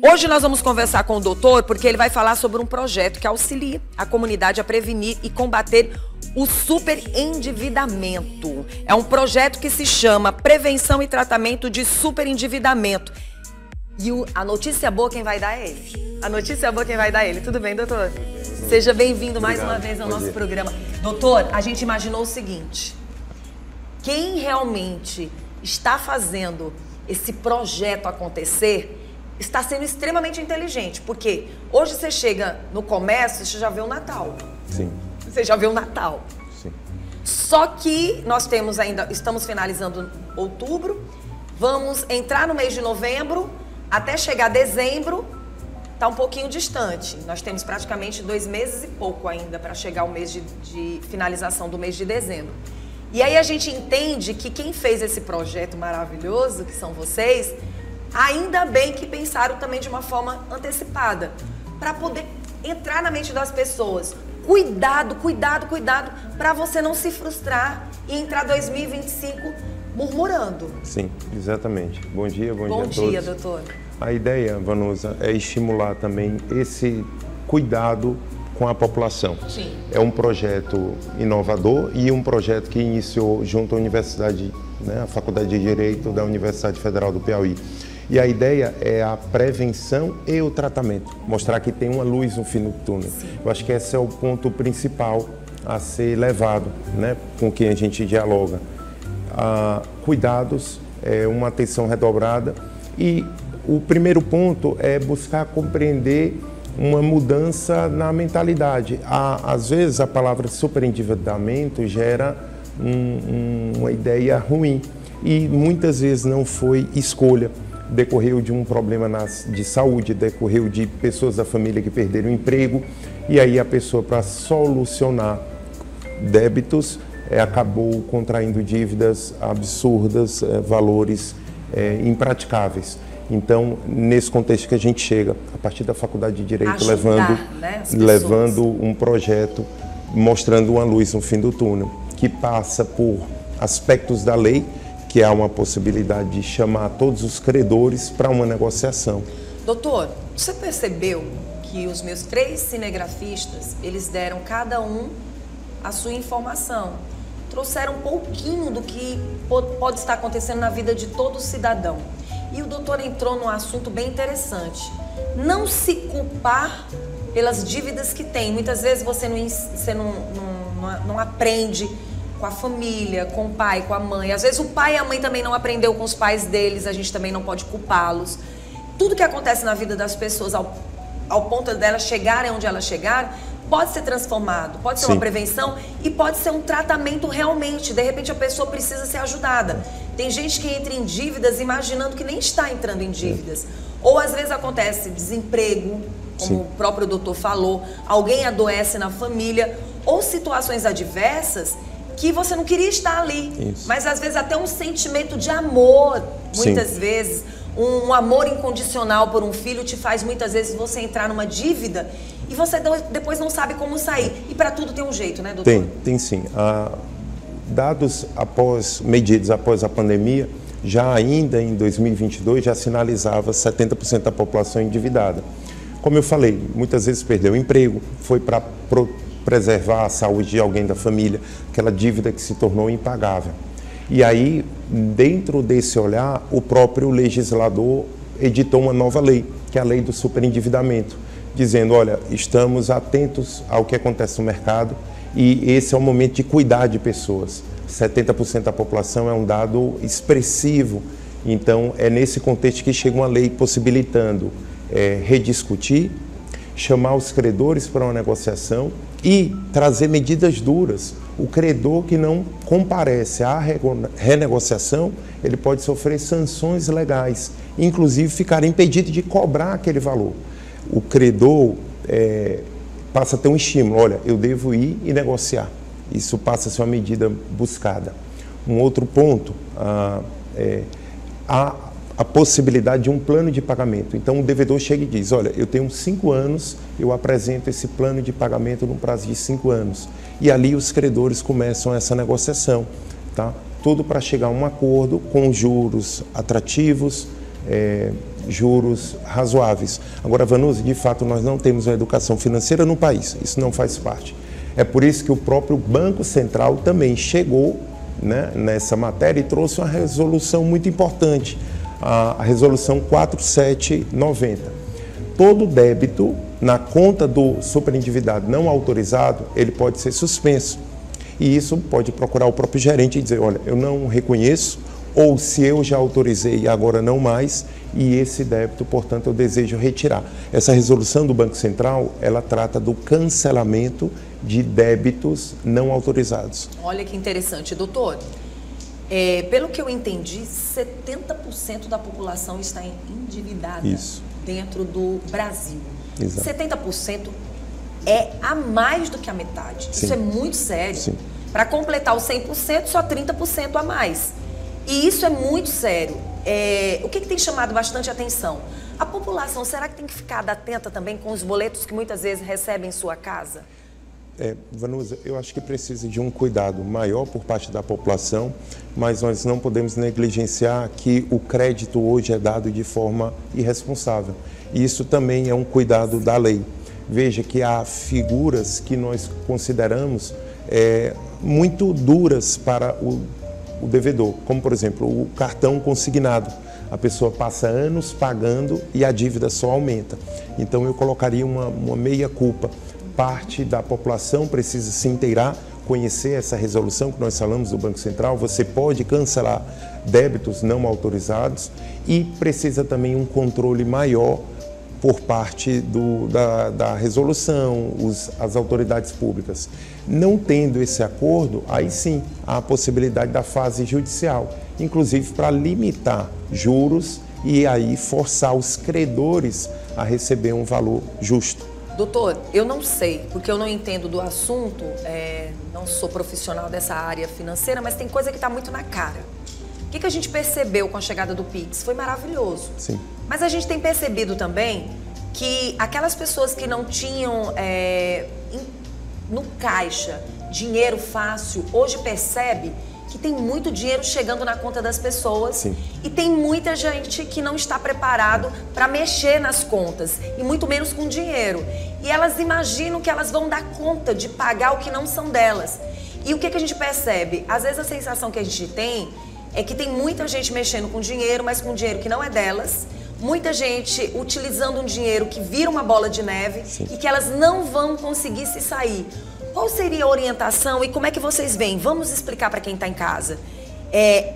Hoje nós vamos conversar com o doutor porque ele vai falar sobre um projeto que auxilia a comunidade a prevenir e combater o superendividamento. É um projeto que se chama Prevenção e Tratamento de Superendividamento. E a notícia boa quem vai dar é ele. A notícia boa quem vai dar é ele. Tudo bem, doutor? Seja bem-vindo mais uma vez ao nosso programa. Doutor, a gente imaginou o seguinte: quem realmente está fazendo esse projeto acontecer está sendo extremamente inteligente, porque hoje você chega no comércio e você já vê o Natal. Sim. Você já vê o Natal. Sim. Só que nós temos ainda, estamos finalizando outubro, vamos entrar no mês de novembro, até chegar dezembro, está um pouquinho distante. Nós temos praticamente 2 meses e pouco ainda para chegar o mês de finalização do mês de dezembro. E aí a gente entende que quem fez esse projeto maravilhoso, que são vocês, ainda bem que pensaram também de uma forma antecipada, para poder entrar na mente das pessoas. Cuidado, cuidado, cuidado, para você não se frustrar e entrar 2025 murmurando. Sim, exatamente. Bom dia a todos. Bom dia, doutor. A ideia, Vanusa, é estimular também esse cuidado com a população. Sim. É um projeto inovador e um projeto que iniciou junto à Universidade, a Faculdade de Direito da Universidade Federal do Piauí. E a ideia é a prevenção e o tratamento, mostrar que tem uma luz no fim do túnel. Sim. Eu acho que esse é o ponto principal a ser levado, com quem a gente dialoga. Cuidados, uma atenção redobrada, e o primeiro ponto é buscar compreender uma mudança na mentalidade. Às vezes a palavra superendividamento gera uma ideia ruim e muitas vezes não foi escolha. Decorreu de um problema de saúde, decorreu de pessoas da família que perderam o emprego, e aí a pessoa, para solucionar débitos, acabou contraindo dívidas absurdas, valores impraticáveis. Então, nesse contexto que a gente chega, a partir da Faculdade de Direito, levando um projeto, mostrando uma luz no fim do túnel, que passa por aspectos da lei, que há uma possibilidade de chamar todos os credores para uma negociação. Doutor, você percebeu que os meus 3 cinegrafistas, eles deram cada um a sua informação, trouxeram um pouquinho do que pode estar acontecendo na vida de todo cidadão. E o doutor entrou num assunto bem interessante: não se culpar pelas dívidas que tem. Muitas vezes você não aprende com a família, com o pai, com a mãe. Às vezes o pai e a mãe também não aprendeu com os pais deles, a gente também não pode culpá-los. Tudo que acontece na vida das pessoas, ao ponto delas chegarem onde elas chegaram, pode ser transformado, pode ser uma prevenção e pode ser um tratamento realmente. De repente a pessoa precisa ser ajudada. Tem gente que entra em dívidas imaginando que nem está entrando em dívidas. Ou às vezes acontece desemprego, como o próprio doutor falou, alguém adoece na família, ou situações adversas que você não queria estar ali. Isso. Mas às vezes até um sentimento de amor, muitas vezes, um amor incondicional por um filho te faz muitas vezes você entrar numa dívida e você depois não sabe como sair. E para tudo tem um jeito, né, doutor? Tem sim. Dados medidos após a pandemia, já ainda em 2022, já sinalizava 70% da população endividada. Como eu falei, muitas vezes perdeu o emprego, foi para preservar a saúde de alguém da família, aquela dívida que se tornou impagável. E aí, dentro desse olhar, o próprio legislador editou uma nova lei, que é a lei do superendividamento, dizendo, olha, estamos atentos ao que acontece no mercado e esse é o momento de cuidar de pessoas. 70% da população é um dado expressivo, então é nesse contexto que chega uma lei possibilitando rediscutir, chamar os credores para uma negociação e trazer medidas duras. O credor que não comparece à renegociação, ele pode sofrer sanções legais, inclusive ficar impedido de cobrar aquele valor. O credor passa a ter um estímulo, olha, eu devo ir e negociar. Isso passa a ser uma medida buscada. Um outro ponto, a possibilidade de um plano de pagamento. Então o devedor chega e diz, olha, eu tenho 5 anos, eu apresento esse plano de pagamento num prazo de 5 anos. E ali os credores começam essa negociação, tá? Tudo para chegar a um acordo com juros atrativos, juros razoáveis. Agora, Vanusa, de fato, nós não temos uma educação financeira no país, isso não faz parte. É por isso que o próprio Banco Central também chegou, né, nessa matéria e trouxe uma resolução muito importante, a resolução 4790. Todo débito na conta do superendividado não autorizado, ele pode ser suspenso. E isso pode procurar o próprio gerente e dizer, olha, eu não reconheço, ou se eu já autorizei e agora não mais, e esse débito, portanto, eu desejo retirar. Essa resolução do Banco Central, ela trata do cancelamento de débitos não autorizados. Olha que interessante, doutor. Pelo que eu entendi, 70% da população está endividada dentro do Brasil. Exato. 70% é a mais do que a metade. Sim. Isso é muito sério. Para completar os 100%, só 30% a mais. E isso é muito sério. O que tem chamado bastante atenção? A população, será que tem que ficar atenta também com os boletos que muitas vezes recebe em sua casa? Vanusa, eu acho que precisa de um cuidado maior por parte da população, mas nós não podemos negligenciar que o crédito hoje é dado de forma irresponsável. E isso também é um cuidado da lei. Veja que há figuras que nós consideramos muito duras para o devedor, como, por exemplo, o cartão consignado. A pessoa passa anos pagando e a dívida só aumenta. Então, eu colocaria uma meia-culpa. Parte da população precisa se inteirar, conhecer essa resolução que nós falamos do Banco Central. Você pode cancelar débitos não autorizados e precisa também um controle maior por parte da resolução, as autoridades públicas. Não tendo esse acordo, aí sim há a possibilidade da fase judicial, inclusive para limitar juros e aí forçar os credores a receber um valor justo. Doutor, eu não sei, porque eu não entendo do assunto, não sou profissional dessa área financeira, mas tem coisa que está muito na cara. O que a gente percebeu com a chegada do Pix? Foi maravilhoso. Sim. Mas a gente tem percebido também que aquelas pessoas que não tinham no caixa dinheiro fácil, hoje percebe que tem muito dinheiro chegando na conta das pessoas. Sim. E tem muita gente que não está preparado para mexer nas contas e muito menos com dinheiro. E elas imaginam que elas vão dar conta de pagar o que não são delas. E o que a gente percebe? Às vezes a sensação que a gente tem é que tem muita gente mexendo com dinheiro, mas com dinheiro que não é delas. Muita gente utilizando um dinheiro que vira uma bola de neve. Sim. E que elas não vão conseguir se sair. Qual seria a orientação e como é que vocês veem? Vamos explicar para quem está em casa.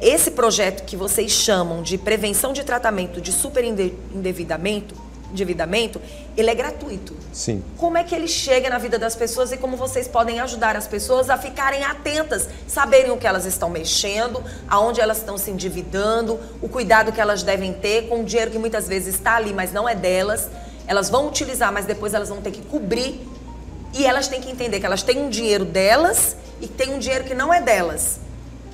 Esse projeto que vocês chamam de prevenção de tratamento de superendividamento, ele é gratuito. Sim. Como é que ele chega na vida das pessoas e como vocês podem ajudar as pessoas a ficarem atentas, saberem o que elas estão mexendo, aonde elas estão se endividando, o cuidado que elas devem ter com o dinheiro que muitas vezes está ali, mas não é delas. Elas vão utilizar, mas depois elas vão ter que cobrir. E elas têm que entender que elas têm um dinheiro delas e tem um dinheiro que não é delas.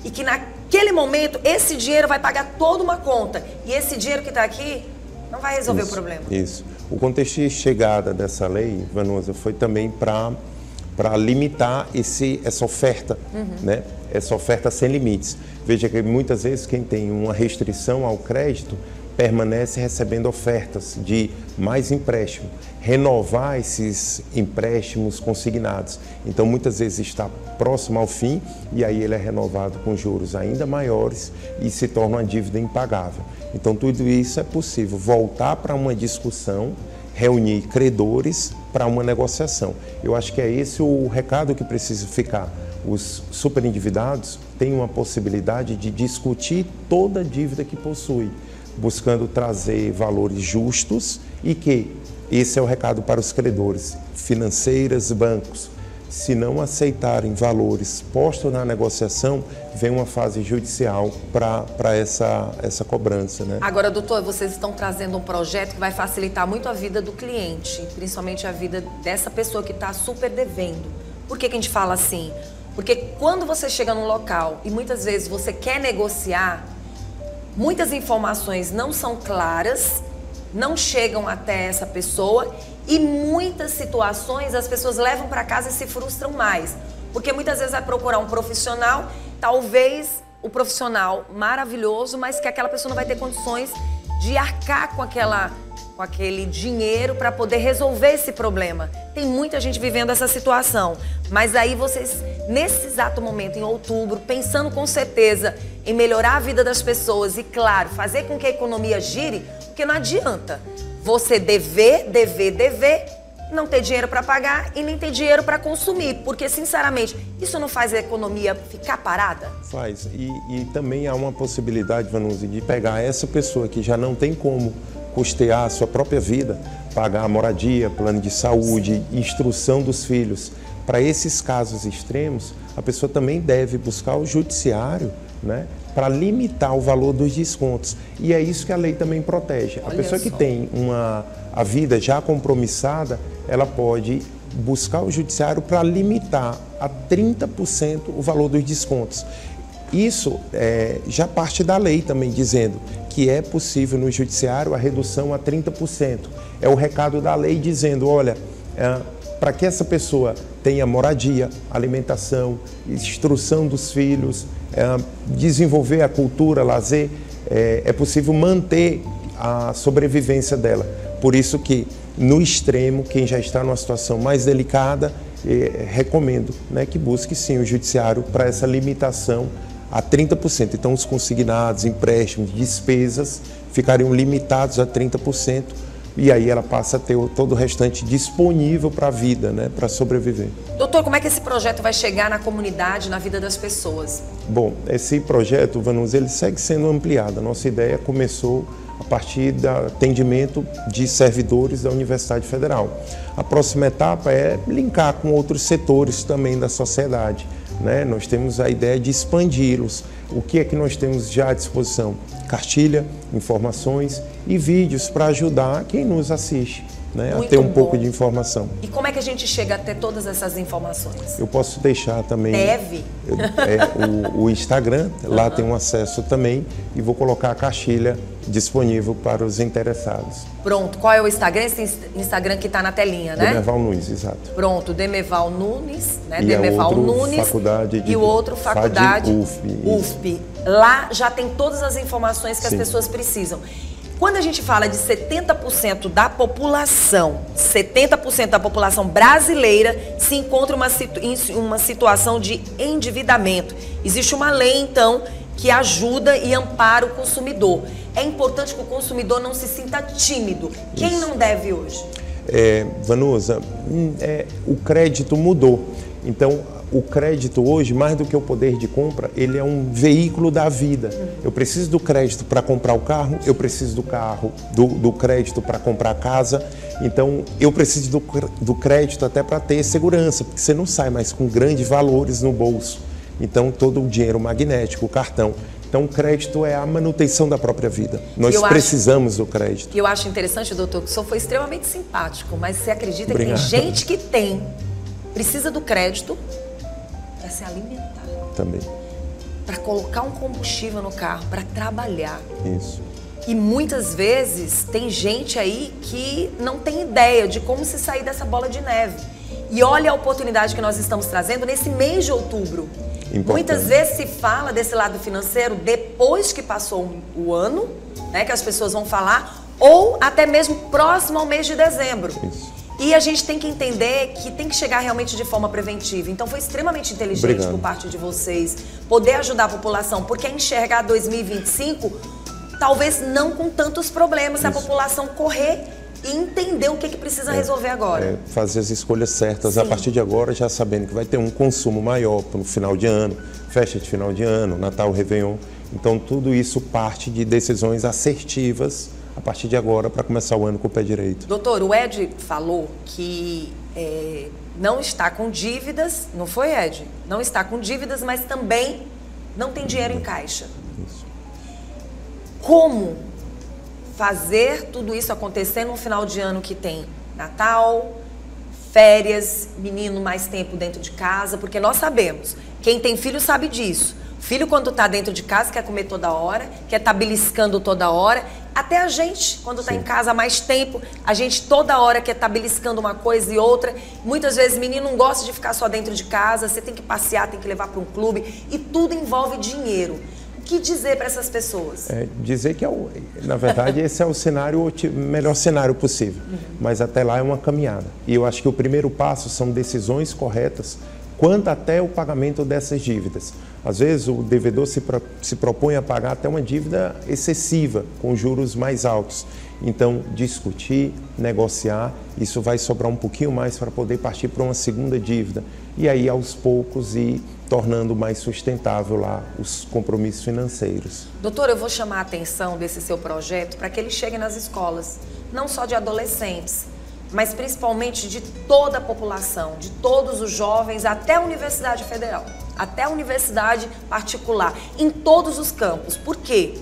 E que naquele momento, esse dinheiro vai pagar toda uma conta. E esse dinheiro que está aqui não vai resolver o problema. Isso. O contexto de chegada dessa lei, Vanusa, foi também para limitar essa oferta, né? Essa oferta sem limites. Veja que muitas vezes quem tem uma restrição ao crédito permanece recebendo ofertas de mais empréstimo, renovar esses empréstimos consignados. Então, muitas vezes está próximo ao fim e aí ele é renovado com juros ainda maiores e se torna uma dívida impagável. Então, tudo isso é possível. Voltar para uma discussão, reunir credores para uma negociação. Eu acho que é esse o recado que precisa ficar. Os superendividados têm uma possibilidade de discutir toda a dívida que possui, buscando trazer valores justos e que esse é o recado para os credores, financeiras, bancos. Se não aceitarem valores postos na negociação, vem uma fase judicial para essa cobrança, né? Agora, doutor, vocês estão trazendo um projeto que vai facilitar muito a vida do cliente, principalmente a vida dessa pessoa que está super devendo. Por que a gente fala assim? Porque quando você chega num local e muitas vezes você quer negociar, muitas informações não são claras, não chegam até essa pessoa e muitas situações as pessoas levam para casa e se frustram mais. Porque muitas vezes vai procurar um profissional, talvez o profissional maravilhoso, mas que aquela pessoa não vai ter condições de arcar com aquele dinheiro para poder resolver esse problema. Tem muita gente vivendo essa situação, mas aí vocês, nesse exato momento, em outubro, pensando com certeza em melhorar a vida das pessoas e, claro, fazer com que a economia gire, porque não adianta você dever, não ter dinheiro para pagar e nem ter dinheiro para consumir, porque, sinceramente, isso não faz a economia ficar parada? Faz. E também há uma possibilidade, Vanusa, de pegar essa pessoa que já não tem como custear a sua própria vida, pagar a moradia, plano de saúde, instrução dos filhos. Para esses casos extremos, a pessoa também deve buscar o judiciário, né, para limitar o valor dos descontos. E é isso que a lei também protege. A pessoa que tem a vida já compromissada, ela pode buscar o judiciário para limitar a 30% o valor dos descontos. Isso já parte da lei também, dizendo que é possível no judiciário a redução a 30%. É o recado da lei dizendo, olha, para que essa pessoa tenha moradia, alimentação, instrução dos filhos, desenvolver a cultura, lazer, é possível manter a sobrevivência dela. Por isso que, no extremo, quem já está numa situação mais delicada, recomendo, né, que busque sim o judiciário para essa limitação a 30%. Então, os consignados, empréstimos, despesas ficariam limitados a 30%. E aí ela passa a ter todo o restante disponível para a vida, né, para sobreviver. Doutor, como é que esse projeto vai chegar na comunidade, na vida das pessoas? Bom, esse projeto, Vanusa, ele segue sendo ampliado. A nossa ideia começou a partir do atendimento de servidores da Universidade Federal. A próxima etapa é linkar com outros setores também da sociedade, né? Nós temos a ideia de expandi-los. O que é que nós temos já à disposição? Cartilha, informações e vídeos para ajudar quem nos assiste, né, a ter um pouco de informação. E como é que a gente chega a ter todas essas informações? Eu posso deixar também o Instagram, lá tem um acesso também, e vou colocar a cartilha disponível para os interessados. Pronto, qual é o Instagram? Esse Instagram que está na telinha, né? Demeval Nunes, exato. Pronto, Demeval Nunes, né? E Demeval Nunes. E o outro faculdade UFP. Lá já tem todas as informações que as pessoas precisam. Quando a gente fala de 70% da população, 70% da população brasileira se encontra em uma situação de endividamento. Existe uma lei, então, que ajuda e ampara o consumidor. É importante que o consumidor não se sinta tímido. Quem não deve hoje? Vanusa, o crédito mudou. Então, o crédito hoje, mais do que o poder de compra, ele é um veículo da vida. Eu preciso do crédito para comprar o carro, eu preciso do crédito para comprar a casa. Então, eu preciso do crédito até para ter segurança, porque você não sai mais com grandes valores no bolso. Então, todo o dinheiro magnético, o cartão. Então, o crédito é a manutenção da própria vida. Nós precisamos do crédito. E eu acho interessante, doutor, que o senhor foi extremamente simpático, mas você acredita Obrigado. Que tem gente que precisa do crédito para se alimentar. Também. Para colocar um combustível no carro, para trabalhar. Isso. E muitas vezes tem gente aí que não tem ideia de como se sair dessa bola de neve. E olha a oportunidade que nós estamos trazendo nesse mês de outubro. Importante. Muitas vezes se fala desse lado financeiro depois que passou o ano, né, que as pessoas vão falar, ou até mesmo próximo ao mês de dezembro. Isso. E a gente tem que entender que tem que chegar realmente de forma preventiva. Então foi extremamente inteligente por parte de vocês poder ajudar a população, porque é enxergar 2025 talvez não com tantos problemas, se a população correr e entender o que precisa resolver agora. Fazer as escolhas certas a partir de agora, já sabendo que vai ter um consumo maior para o final de ano, festa de final de ano, Natal, Réveillon. Então tudo isso parte de decisões assertivas a partir de agora para começar o ano com o pé direito. Doutor, o Ed falou que não está com dívidas, não foi, Ed? Não está com dívidas, mas também não tem dinheiro em caixa. Isso. Como fazer tudo isso acontecer no final de ano que tem Natal, férias, menino mais tempo dentro de casa, porque nós sabemos, quem tem filho sabe disso. O filho, quando está dentro de casa, quer comer toda hora, quer estar beliscando toda hora. Até a gente, quando está em casa há mais tempo, a gente toda hora quer estar beliscando uma coisa e outra. Muitas vezes o menino não gosta de ficar só dentro de casa, você tem que passear, tem que levar para um clube e tudo envolve dinheiro. que dizer para essas pessoas? Dizer que, na verdade, esse é o melhor cenário possível. Mas até lá é uma caminhada. E eu acho que o primeiro passo são decisões corretas quanto até o pagamento dessas dívidas. Às vezes o devedor se propõe a pagar até uma dívida excessiva, com juros mais altos. Então, discutir, negociar, isso vai sobrar um pouquinho mais para poder partir para uma segunda dívida. E aí, aos poucos, ir tornando mais sustentável lá os compromissos financeiros. Doutor, eu vou chamar a atenção desse seu projeto para que ele chegue nas escolas, não só de adolescentes, mas principalmente de toda a população, de todos os jovens, até a Universidade Federal, até a Universidade Particular, em todos os campos. Por quê?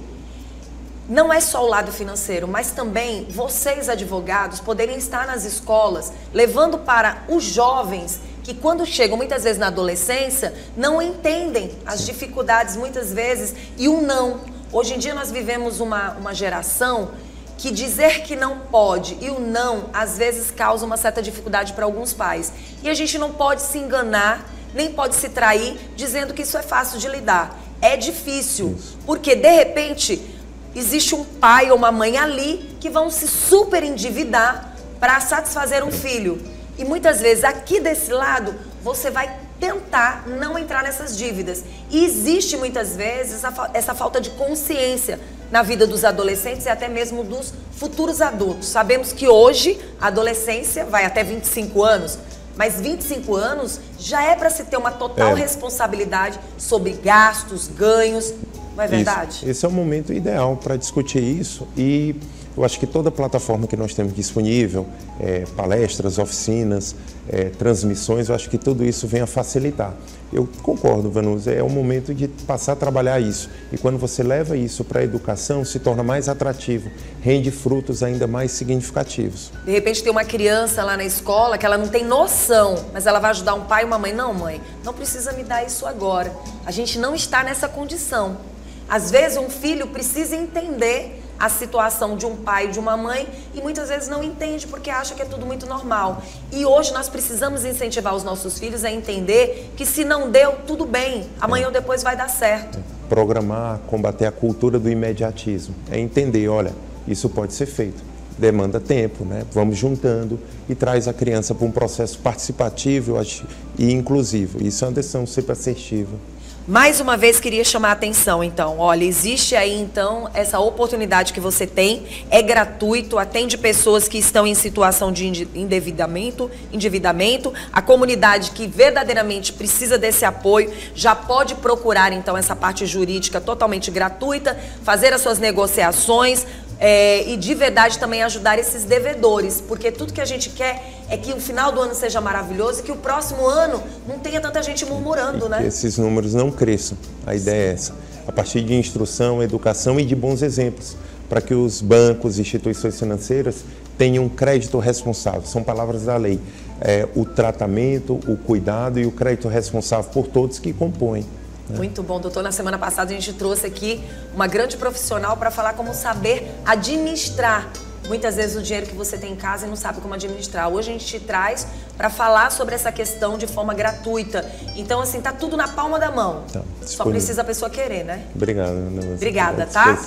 Não é só o lado financeiro, mas também vocês, advogados, poderem estar nas escolas, levando para os jovens que quando chegam muitas vezes na adolescência, não entendem as dificuldades muitas vezes e o não. Hoje em dia nós vivemos uma geração que dizer que não pode e o não, às vezes, causa uma certa dificuldade para alguns pais. E a gente não pode se enganar, nem pode se trair, dizendo que isso é fácil de lidar. É difícil, porque, de repente, existe um pai ou uma mãe ali que vão se super endividar para satisfazer um filho. E muitas vezes, aqui desse lado, você vai tentar não entrar nessas dívidas. E existe, muitas vezes, essa falta de consciência na vida dos adolescentes e até mesmo dos futuros adultos. Sabemos que hoje a adolescência vai até 25 anos, mas 25 anos já é para se ter uma total responsabilidade sobre gastos, ganhos, não é verdade? Esse é o momento ideal para discutir isso e eu acho que toda a plataforma que nós temos disponível, palestras, oficinas, transmissões, eu acho que tudo isso vem a facilitar. Eu concordo, Vanusa, é o momento de passar a trabalhar isso. E quando você leva isso para a educação, se torna mais atrativo, rende frutos ainda mais significativos. De repente tem uma criança lá na escola que ela não tem noção, mas ela vai ajudar um pai e uma mãe. Não, mãe, não precisa me dar isso agora. A gente não está nessa condição. Às vezes um filho precisa entender a situação de um pai e de uma mãe e muitas vezes não entende porque acha que é tudo muito normal. E hoje nós precisamos incentivar os nossos filhos a entender que se não deu, tudo bem, amanhã ou depois vai dar certo. Programar, combater a cultura do imediatismo, é entender, olha, isso pode ser feito, demanda tempo, né? Vamos juntando e traz a criança para um processo participativo e inclusivo. Isso é uma decisão sempre assertiva. Mais uma vez queria chamar a atenção, então, olha, existe aí então essa oportunidade que você tem, é gratuito, atende pessoas que estão em situação de endividamento, a comunidade que verdadeiramente precisa desse apoio já pode procurar então essa parte jurídica totalmente gratuita, fazer as suas negociações, e de verdade também ajudar esses devedores, porque tudo que a gente quer é que o final do ano seja maravilhoso e que o próximo ano não tenha tanta gente murmurando, né? Que esses números não cresçam, a ideia é essa, a partir de instrução, educação e de bons exemplos, para que os bancos e instituições financeiras tenham crédito responsável, são palavras da lei, o tratamento, o cuidado e o crédito responsável por todos que compõem. Muito bom, doutor. Na semana passada a gente trouxe aqui uma grande profissional para falar como saber administrar muitas vezes o dinheiro que você tem em casa e não sabe como administrar. Hoje a gente te traz para falar sobre essa questão de forma gratuita. Então, assim, tá tudo na palma da mão. Só precisa a pessoa querer, né? Obrigado. Obrigada, tá?